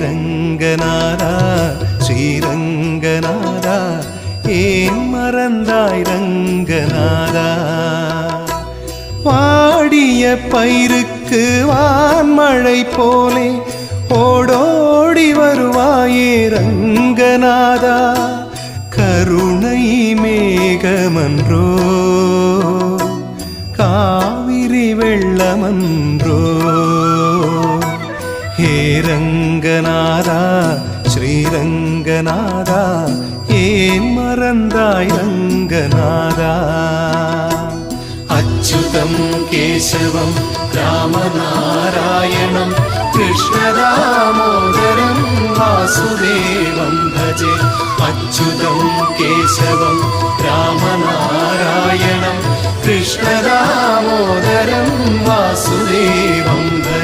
ரங்கநாதா ஸ்ரீரங்கநாதா ஏன் மறந்தாய் ரங்கநாதா வாடிய பயிருக்கு வான்மழை போலே ஓடோடி வருவாயே ரங்கநாதா கருணை மேகமன்றோ காவிரி வெள்ளமன்றோ ஹே ரங்கநாதா ஸ்ரீரங்கநாதா ஏன் மறந்தாய் ரங்கநாதா அச்சுதம் கேசவம் ராமநாராயணம் கிருஷ்ணதாமோதரம் வாசுதேவம் பஜே அச்சுதம் கேசவம் ராமநாராயணம் கிருஷ்ணதாமோதரம் வாசுதேவம் பஜே